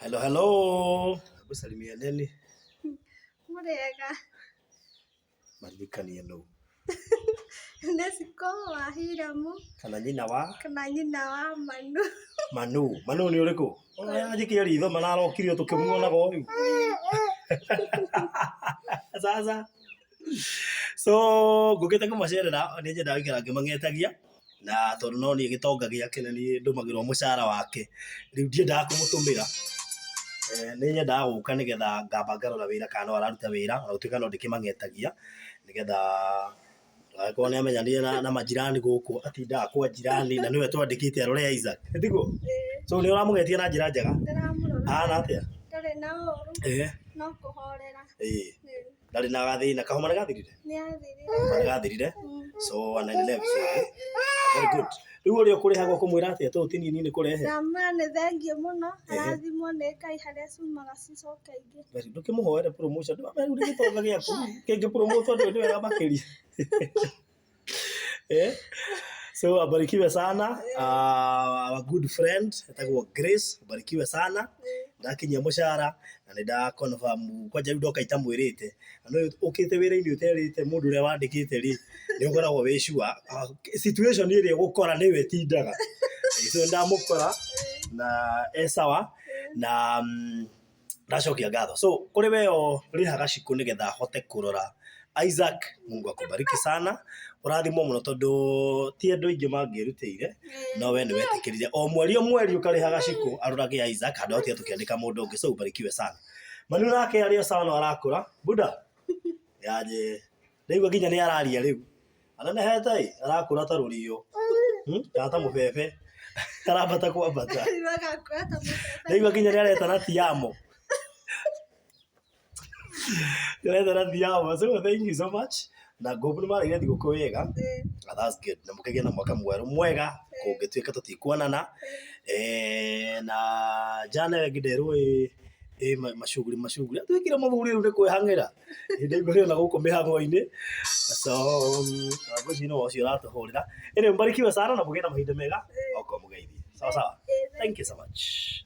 Hello, hello. Gusalimia neni? Murega. Maririkania no. Nesiko wa Hiramu. Kana nyina wa Manu. Manu ni uriku? Oya jikia ritho manarokirio tukimuona go uyu. Sasa. So, ngukite kumacerera ni njenda wikira ngimangetagia na tondu no ni gitonga giake na ni ndumagirwo mucara wake. Riu ndiendaga kumutumira. Ni nyendaga guka nigetha ngamba ngarora wira kana no araruta wira na gutuika no ndikimangetagia nigetha ko ni amenyanire na majirani guku atindaga kwa jirani na niwe twandikite arore Isaac ndiguo so ni uramugetia na njira njega ana atia ndari na oru no kuhorera ndari na gathina kahoma gathirire ni gathirire so anaendelea vizuri very good riu uri ukurihagwo kumwira atia to tinini ni kurehe rama ne thengie muno arathimwo ni Ngai haria ciumaga cicoke ingi bari ndukimuhoere promotion uri gitonga giaku kingi promotion ndio wega makiri so abarikiwe sana our good friend atagwo Grace abarikiwe sana ndakinyia mucara na nda confirm kwa jari ndoka itamwirite no ukite wira-ini uterite mundu ure wandikite ri ni ukoragwo wishua situation iri gukora niwe tindaga so ndamukora na esawa na ndacokia ngatho so kuri weo rihaga ciku nigetha hote kurora Isaac. Mungu akubariki sana urathimwo muno tondu ti andu ingi mangirutire no we ni wetikirire o mweri ukarihaga ciku arurage Isaac handu atia tukiandika mundu ungi so ubarikiwe sana Manu nake ario sawa no arakura buda yaje ndigwa ginya ni araria riu anane hetai arakura ta rurio ta mubebe arabata kwambata ndigwa ginya ni areta na tiamo so thank you so much na gobu mara ile thiguku wega that's good na mukagĩa na mwaka mweru mwega kungituika tutikuonana na jana wengiderwo mashuguri twikire muthuri ru ni kwihang'ira hindi igore na guku mihang'o-ini so ngwicino ucio ratuhurira ene mbarikiwe sana na mugĩe na mahinda mega oko mugeithie sawa sawa thank you so much.